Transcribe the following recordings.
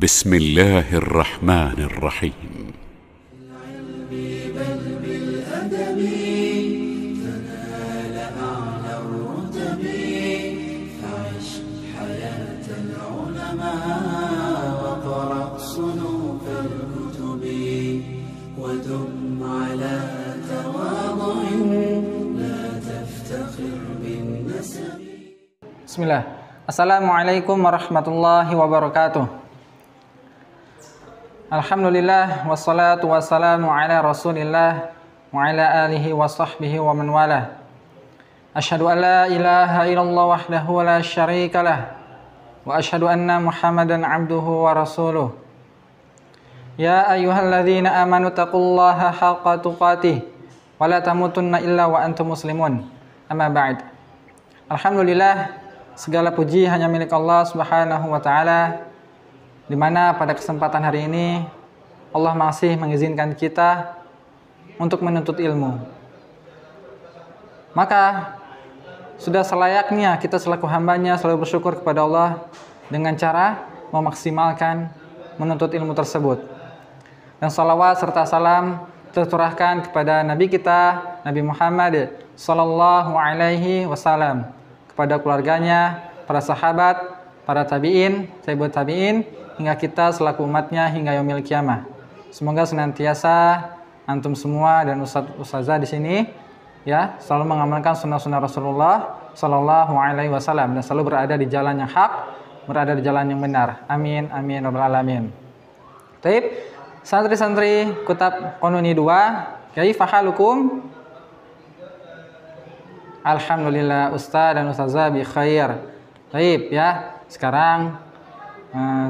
بسم الله الرحمن الرحيم. تنال أعلى الرتب فعش حياة العلماء وقرأ صنوف الكتب ودم على تواضع لا تفتخر بالنسب. بسم الله. Assalamualaikum warahmatullahi wabarakatuh. Alhamdulillah wassalatu wassalamu ala Rasulillah wa ala alihi wa sahbihi wa man wala. Asyhadu an la ilaha illallah wahdahu la syarikalah wa asyhadu anna Muhammadan abduhu wa rasuluh. Ya ayyuhalladzina amanu taqullaha haqqa tuqatih wa la tamutunna illa wa antum muslimun. Amma ba'd. Alhamdulillah, segala puji hanya milik Allah Subhanahu wa taala, di mana pada kesempatan hari ini Allah masih mengizinkan kita untuk menuntut ilmu. Maka sudah selayaknya kita selaku hambanya selalu bersyukur kepada Allah dengan cara memaksimalkan menuntut ilmu tersebut. Dan salawat serta salam tercurahkan kepada Nabi kita, Nabi Muhammad sallallahu alaihi wasallam, kepada keluarganya, para sahabat, para tabi'in, tabi'ut tabi'in, hingga kita selaku umatnya hingga yaumil kiamah. Semoga senantiasa antum semua dan ustazah di sini ya selalu mengamalkan sunnah-sunnah Rasulullah sallallahu alaihi wasallam dan selalu berada di jalan yang hak, berada di jalan yang benar. Amin amin rabbal alamin. Baik, santri-santri Kutab Qanuni 2, kaifa halukum? Alhamdulillah ustaz dan ustazah bi khair. Baik ya, sekarang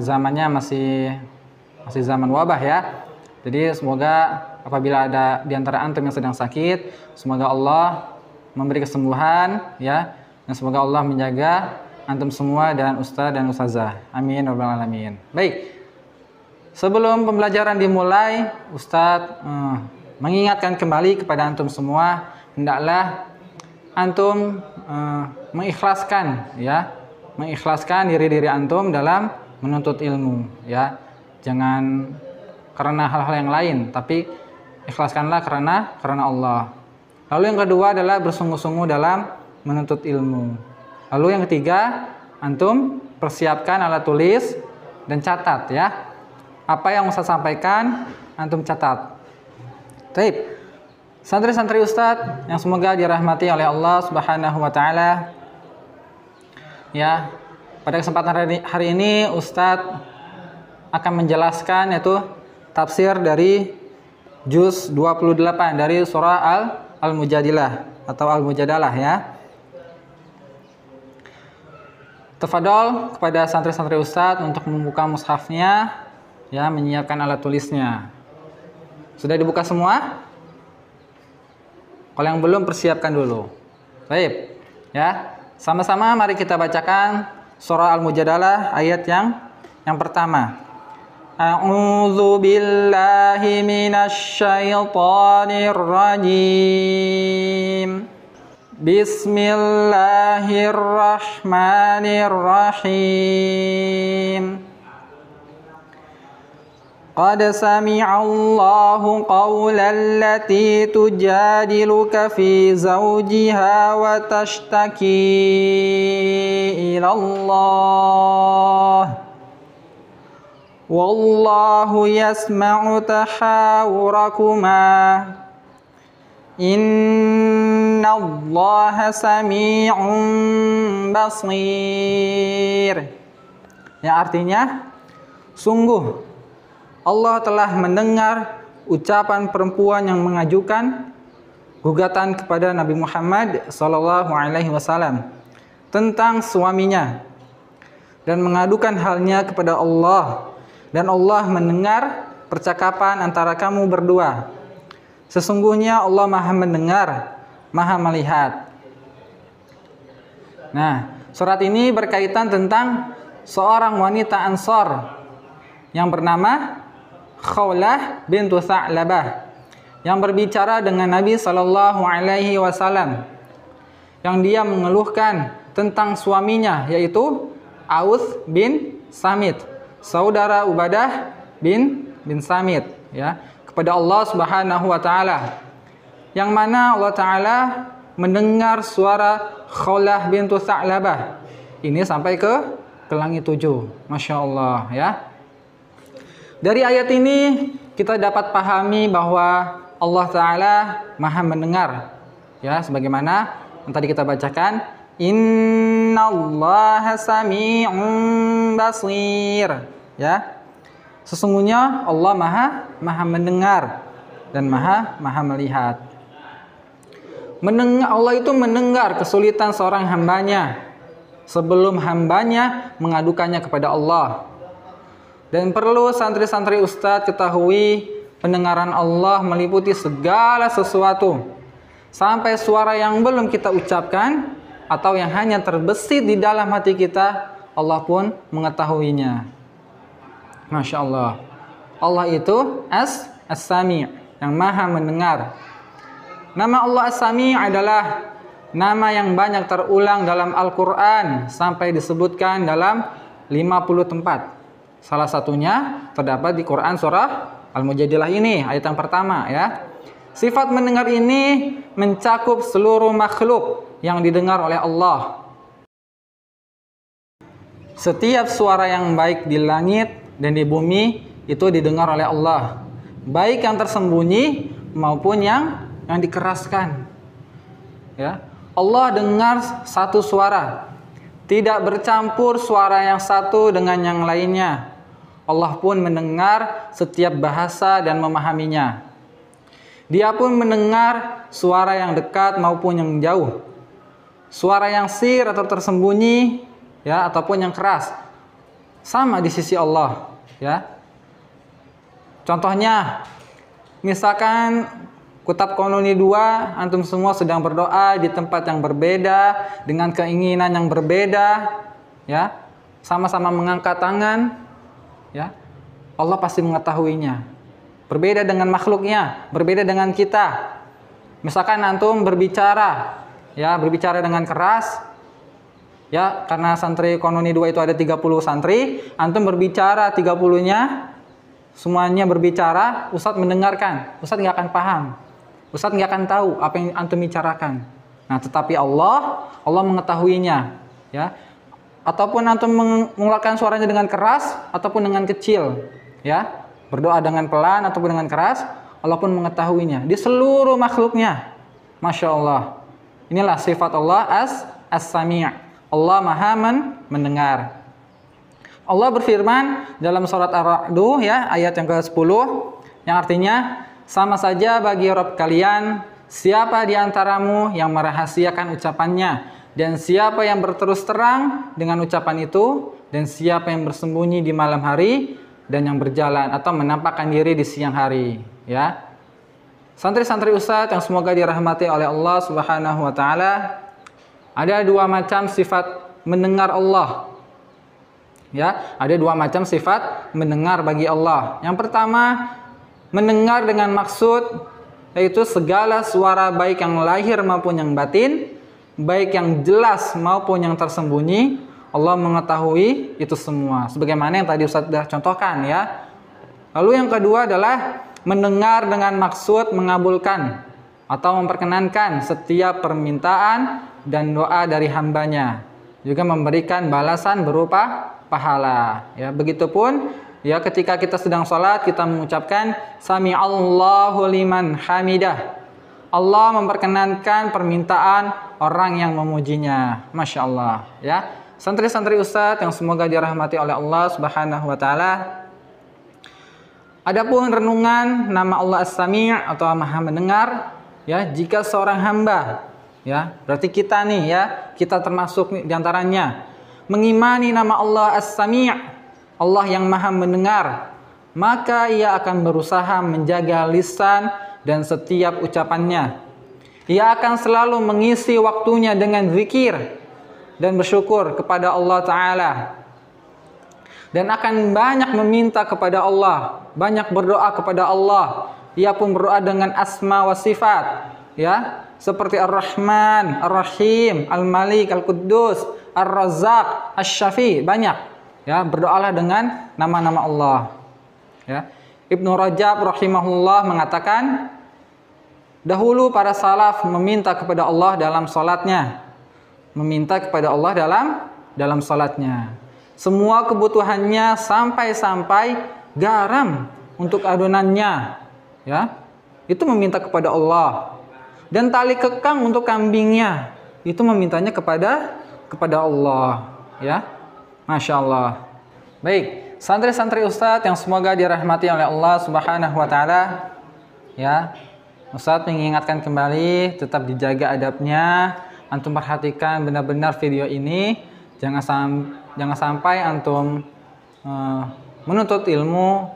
zamannya masih zaman wabah ya. Jadi semoga apabila ada di antara antum yang sedang sakit, semoga Allah memberi kesembuhan ya, dan semoga Allah menjaga antum semua dan ustaz dan ustazah. Amin rabbal alamin. Baik. Sebelum pembelajaran dimulai, Ustaz mengingatkan kembali kepada antum semua, hendaklah antum mengikhlaskan diri antum dalam menuntut ilmu ya. Jangan karena hal-hal yang lain, tapi ikhlaskanlah karena Allah. Lalu yang kedua adalah bersungguh-sungguh dalam menuntut ilmu. Lalu yang ketiga, antum persiapkan alat tulis dan catat ya. Apa yang Ustaz sampaikan antum catat. Baik. Santri-santri Ustadz yang semoga dirahmati oleh Allah Subhanahu wa taala. Ya, pada kesempatan hari ini Ustadz akan menjelaskan yaitu tafsir dari juz 28 dari surah Al-Mujadilah atau Al-Mujadalah ya. Tafadhol kepada santri-santri Ustadz untuk membuka mushafnya ya, menyiapkan alat tulisnya. Sudah dibuka semua? Kalau yang belum, persiapkan dulu. Baik, ya. Sama-sama mari kita bacakan surah Al-Mujadalah ayat yang pertama. A'udzu billahi minasy syaithanir rajim. Bismillahirrahmanirrahim. قد سمع الله قول التي تجادلك في زوجها وتشتكي إلى الله والله يسمع تحاوركما إن الله سميع بصير. Yang artinya, sungguh Allah telah mendengar ucapan perempuan yang mengajukan gugatan kepada Nabi Muhammad sallallahu alaihi wasallam tentang suaminya dan mengadukan halnya kepada Allah, dan Allah mendengar percakapan antara kamu berdua. Sesungguhnya Allah Maha mendengar, Maha melihat. Nah, surat ini berkaitan tentang seorang wanita Ansor yang bernama Khawlah bintu Sa'labah yang berbicara dengan Nabi sallallahu alaihi wasallam, yang dia mengeluhkan tentang suaminya yaitu Aus bin Samit saudara Ubadah bin Samit, ya, kepada Allah Subhanahu wa taala. Yang mana Allah taala mendengar suara Khawlah bintu Tha'labah. Ini sampai ke langit 7. Masya Allah, ya. Dari ayat ini kita dapat pahami bahwa Allah taala Maha mendengar, ya, sebagaimana yang tadi kita bacakan, innallaha sami'un basir, ya. Sesungguhnya Allah Maha mendengar dan Maha melihat. Allah itu mendengar kesulitan seorang hambanya sebelum hambanya mengadukannya kepada Allah. Dan perlu santri-santri ustadz ketahui, pendengaran Allah meliputi segala sesuatu. Sampai suara yang belum kita ucapkan atau yang hanya terbesit di dalam hati kita, Allah pun mengetahuinya. Masya Allah. Allah itu As-Sami', yang Maha mendengar. Nama Allah As-Sami' adalah nama yang banyak terulang dalam Al-Quran sampai disebutkan dalam 50 tempat. Salah satunya terdapat di Quran surah Al-Mujadilah ini, ayat yang pertama, ya. Sifat mendengar ini mencakup seluruh makhluk yang didengar oleh Allah. Setiap suara yang baik di langit dan di bumi itu didengar oleh Allah, baik yang tersembunyi maupun yang dikeraskan, ya. Allah dengar satu suara, tidak bercampur suara yang satu dengan yang lainnya. Allah pun mendengar setiap bahasa dan memahaminya. Dia pun mendengar suara yang dekat maupun yang jauh, suara yang sir atau tersembunyi, ya, ataupun yang keras, sama di sisi Allah, ya. Contohnya, misalkan Kutab Kononi 2, antum semua sedang berdoa di tempat yang berbeda, dengan keinginan yang berbeda, ya, sama-sama mengangkat tangan, ya, Allah pasti mengetahuinya. Berbeda dengan makhluknya, berbeda dengan kita. Misalkan antum berbicara, ya, berbicara dengan keras, ya, karena santri Kononi 2 itu ada 30 santri, antum berbicara 30-nya, semuanya berbicara, Ustadz mendengarkan, Ustadz nggak akan paham. Ustadz nggak akan tahu apa yang antum bicarakan. Nah, tetapi Allah mengetahuinya, ya. Ataupun antum mengeluarkan suaranya dengan keras ataupun dengan kecil, ya. Berdoa dengan pelan ataupun dengan keras, Allah pun mengetahuinya di seluruh makhluknya. Masya Allah. Inilah sifat Allah As-Sami'. Allah Maha mendengar. Allah berfirman dalam surat Ar-Ra'd, ya, ayat yang ke-10, yang artinya, sama saja bagi Rabb kalian siapa di antaramu yang merahasiakan ucapannya, dan siapa yang berterus terang dengan ucapan itu, dan siapa yang bersembunyi di malam hari dan yang berjalan atau menampakkan diri di siang hari, ya. Santri-santri ustadz yang semoga dirahmati oleh Allah Subhanahu wa taala, ada dua macam sifat mendengar Allah. Ya, ada dua macam sifat mendengar bagi Allah. Yang pertama, mendengar dengan maksud yaitu segala suara baik yang lahir maupun yang batin, baik yang jelas maupun yang tersembunyi, Allah mengetahui itu semua. Sebagaimana yang tadi Ustaz sudah contohkan, ya. Lalu yang kedua adalah mendengar dengan maksud mengabulkan atau memperkenankan setiap permintaan dan doa dari hambanya, juga memberikan balasan berupa pahala, ya. Begitupun, ya, ketika kita sedang sholat, kita mengucapkan Sami'allahu liman hamidah. Allah memperkenankan permintaan orang yang memujinya. Masya Allah, ya. Santri-santri ustadz yang semoga dirahmati oleh Allah Subhanahu wa taala. Adapun renungan nama Allah As-Sami' atau Maha mendengar, ya, jika seorang hamba, ya, berarti kita nih, ya, kita termasuk di antaranya, mengimani nama Allah As-Sami', Allah yang Maha mendengar, maka ia akan berusaha menjaga lisan dan setiap ucapannya. Ia akan selalu mengisi waktunya dengan zikir dan bersyukur kepada Allah Ta'ala, dan akan banyak meminta kepada Allah, banyak berdoa kepada Allah. Ia pun berdoa dengan asma wa sifat, ya, seperti Ar-Rahman, Ar-Rahim, Al-Malik, Al-Quddus, Ar-Razzaq, Asy-Syafi', banyak, Ya, berdoalah dengan nama-nama Allah. Ya. Ibnu Rajab rahimahullah mengatakan, dahulu para salaf meminta kepada Allah dalam salatnya. Meminta kepada Allah dalam salatnya. Semua kebutuhannya sampai-sampai garam untuk adonannya, ya. Itu meminta kepada Allah. Dan tali kekang untuk kambingnya, itu memintanya kepada Allah, ya. Masya Allah. Baik, santri-santri Ustadz yang semoga dirahmati oleh Allah Subhanahu wa taala, ya. Ustadz mengingatkan kembali, tetap dijaga adabnya. Antum perhatikan benar-benar video ini, jangan sampai antum menuntut ilmu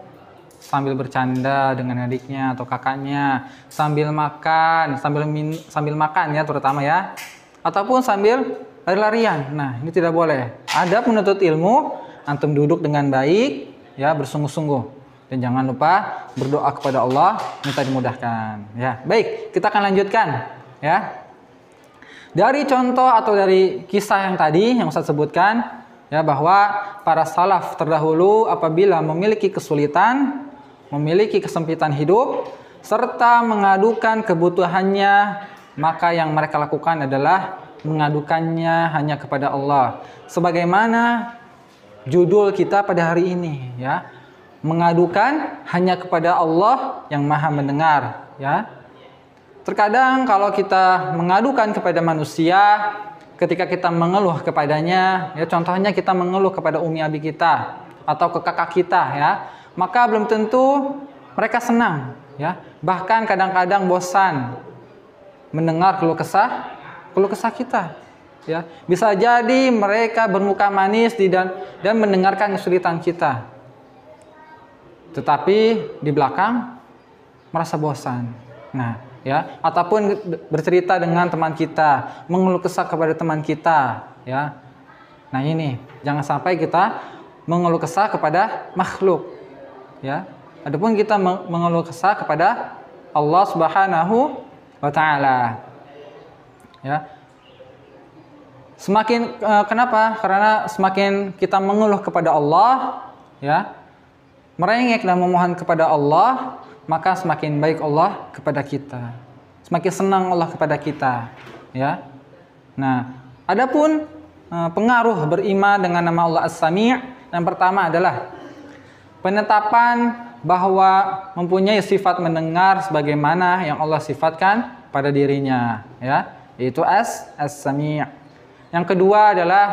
sambil bercanda dengan adiknya atau kakaknya, sambil makan ya, terutama ya, ataupun sambil lari-larian. Nah, ini tidak boleh. Adab menuntut ilmu, antum duduk dengan baik, ya, bersungguh-sungguh, dan jangan lupa berdoa kepada Allah minta dimudahkan. Ya, baik, kita akan lanjutkan. Ya, dari contoh atau dari kisah yang tadi yang Ustaz sebutkan, ya, bahwa para salaf terdahulu apabila memiliki kesulitan, memiliki kesempitan hidup, serta mengadukan kebutuhannya, maka yang mereka lakukan adalah mengadukannya hanya kepada Allah. Sebagaimana judul kita pada hari ini, ya, mengadukan hanya kepada Allah yang Maha Mendengar, ya. Terkadang kalau kita mengadukan kepada manusia, ketika kita mengeluh kepadanya, ya, contohnya kita mengeluh kepada umi abi kita atau ke kakak kita, ya, maka belum tentu mereka senang, ya. Bahkan kadang-kadang bosan mendengar keluh kesah kita, ya. Bisa jadi mereka bermuka manis dan mendengarkan kesulitan kita, tetapi di belakang merasa bosan. Nah, ya, ataupun bercerita dengan teman kita, mengeluh kesah kepada teman kita, ya. Nah, ini jangan sampai kita mengeluh kesah kepada makhluk, ya. Adapun kita mengeluh kesah kepada Allah Subhanahu wa taala. Ya. Kenapa? Karena semakin kita mengeluh kepada Allah, ya, merengek dan memohon kepada Allah, maka semakin baik Allah kepada kita, semakin senang Allah kepada kita, ya. Nah, adapun pengaruh beriman dengan nama Allah As-Sami', yang pertama adalah penetapan bahwa mempunyai sifat mendengar sebagaimana yang Allah sifatkan pada dirinya, ya, yaitu As-Sami'. Yang kedua adalah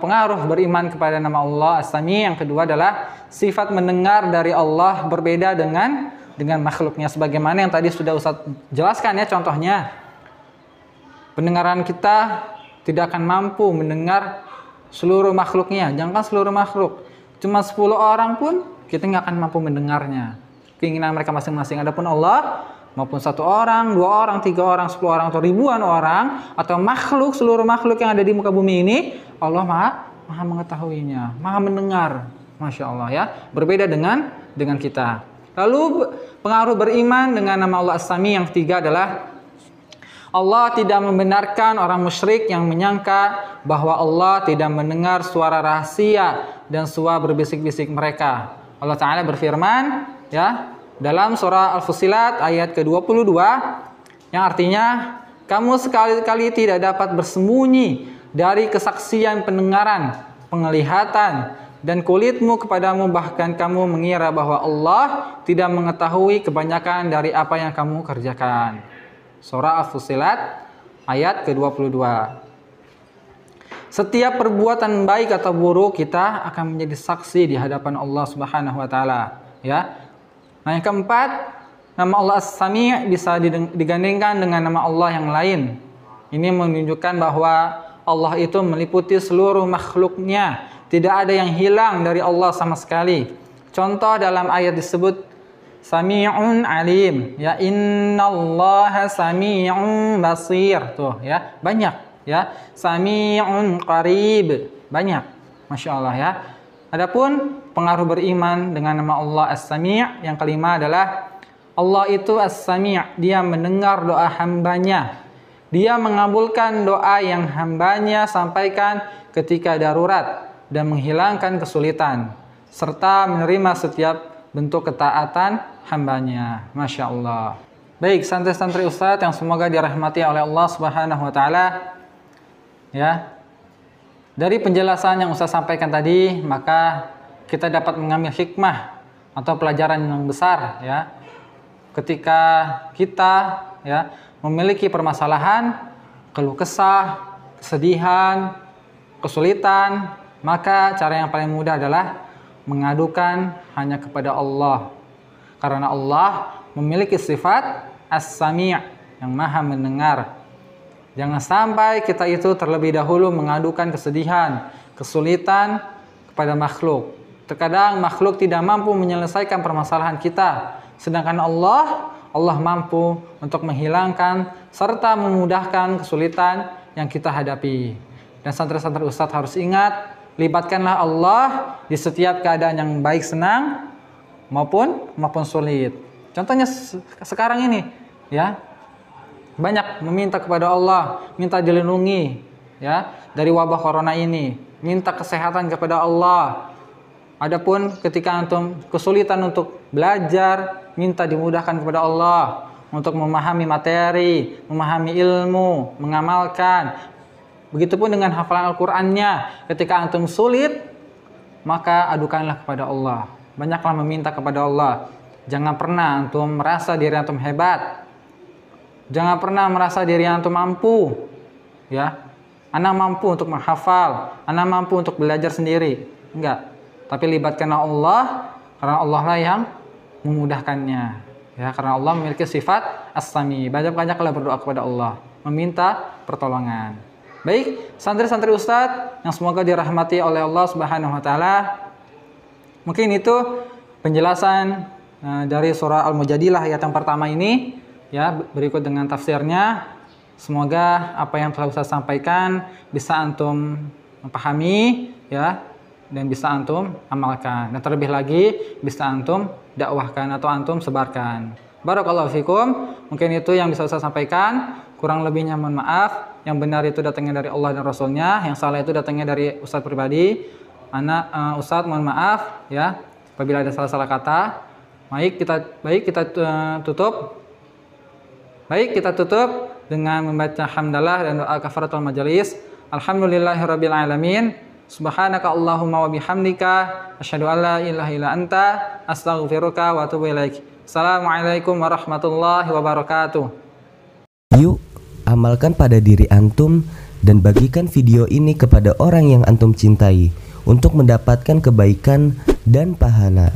pengaruh beriman kepada nama Allah As-Sami', yang kedua adalah sifat mendengar dari Allah berbeda dengan makhluknya, sebagaimana yang tadi sudah Ustaz jelaskan, ya. Contohnya, pendengaran kita tidak akan mampu mendengar seluruh makhluknya. Jangan seluruh makhluk, cuma 10 orang pun kita nggak akan mampu mendengarnya, keinginan mereka masing-masing. Adapun Allah, maupun 1 orang, 2 orang, 3 orang, 10 orang, atau ribuan orang, atau makhluk, seluruh makhluk yang ada di muka bumi ini, Allah maha mengetahuinya, maha mendengar. Masya Allah, ya. Berbeda dengan kita. Lalu pengaruh beriman dengan nama Allah As-Sami' yang ketiga adalah Allah tidak membenarkan orang musyrik yang menyangka bahwa Allah tidak mendengar suara rahasia dan suara berbisik-bisik mereka. Allah Ta'ala berfirman, ya, dalam surah Al-Fussilat ayat ke-22, yang artinya, kamu sekali-kali tidak dapat bersembunyi dari kesaksian pendengaran, penglihatan, dan kulitmu kepadamu, bahkan kamu mengira bahwa Allah tidak mengetahui kebanyakan dari apa yang kamu kerjakan. Surah Al-Fussilat ayat ke-22. Setiap perbuatan baik atau buruk kita akan menjadi saksi di hadapan Allah Subhanahu wa taala, ya. Nah, yang keempat, nama Allah As-Sami' bisa digandengkan dengan nama Allah yang lain. Ini menunjukkan bahwa Allah itu meliputi seluruh makhluknya. Tidak ada yang hilang dari Allah sama sekali. Contoh dalam ayat disebut Sami'un alim, ya, innallaha sami'un basir. Tuh, ya, banyak, ya. Sami'un qarib, banyak. Masya Allah, ya. Adapun pengaruh beriman dengan nama Allah As-Sami', yang kelima adalah Allah itu As-Sami', dia mendengar doa hambanya. Dia mengabulkan doa yang hambanya sampaikan ketika darurat. dan menghilangkan kesulitan, serta menerima setiap bentuk ketaatan hambanya. Masya Allah. Baik, santri-santri Ustadz yang semoga dirahmati oleh Allah Subhanahu wa Ta'ala, ya, dari penjelasan yang Ustadz sampaikan tadi, maka kita dapat mengambil hikmah atau pelajaran yang besar, ya. Ketika kita, ya, memiliki permasalahan, keluh kesah, kesedihan, kesulitan, maka cara yang paling mudah adalah mengadukan hanya kepada Allah. Karena Allah memiliki sifat As-Sami' yang maha mendengar. Jangan sampai kita itu terlebih dahulu mengadukan kesedihan, kesulitan kepada makhluk. Terkadang makhluk tidak mampu menyelesaikan permasalahan kita, sedangkan Allah mampu untuk menghilangkan serta memudahkan kesulitan yang kita hadapi. Dan santri-santri Ustadz harus ingat, libatkanlah Allah di setiap keadaan yang baik senang maupun sulit. Contohnya sekarang ini, ya, banyak meminta kepada Allah, minta dilindungi, ya, dari wabah corona ini, minta kesehatan kepada Allah. Adapun ketika antum kesulitan untuk belajar, minta dimudahkan kepada Allah untuk memahami materi, memahami ilmu, mengamalkan. Begitupun dengan hafalan Al-Qur'annya. Ketika antum sulit, maka adukanlah kepada Allah. Banyaklah meminta kepada Allah. Jangan pernah antum merasa diri antum hebat. Jangan pernah merasa diri antum mampu. Ya, ana mampu untuk menghafal, ana mampu untuk belajar sendiri. Enggak. Tapi libatkanlah Allah, karena Allah lah yang memudahkannya. Ya, karena Allah memiliki sifat As-Sami. Banyak-banyaklah berdoa kepada Allah, meminta pertolongan. Baik, santri-santri Ustadz yang semoga dirahmati oleh Allah Subhanahu wa Ta'ala. Mungkin itu penjelasan dari surah Al-Mujadilah ayat yang pertama ini, ya, berikut dengan tafsirnya. Semoga apa yang telah Ustadz sampaikan bisa antum memahami, ya, dan bisa antum amalkan. Dan terlebih lagi bisa antum dakwahkan atau antum sebarkan. Barakallahu fikum. Mungkin itu yang bisa Ustadz sampaikan. Kurang lebihnya mohon maaf. Yang benar itu datangnya dari Allah dan Rasulnya. Yang salah itu datangnya dari Ustadz pribadi. Ustadz mohon maaf, ya, apabila ada salah-salah kata. Baik kita tutup dengan membaca hamdalah dan doa kafaratul majelis. Alhamdulillahirabbil alamin. Subhanaka Allahumma wa bihamdika asyhadu an la ilaha illa anta astaghfiruka wa atubu ilaik. Assalamualaikum warahmatullahi wabarakatuh. Yuk, amalkan pada diri antum dan bagikan video ini kepada orang yang antum cintai untuk mendapatkan kebaikan dan pahala.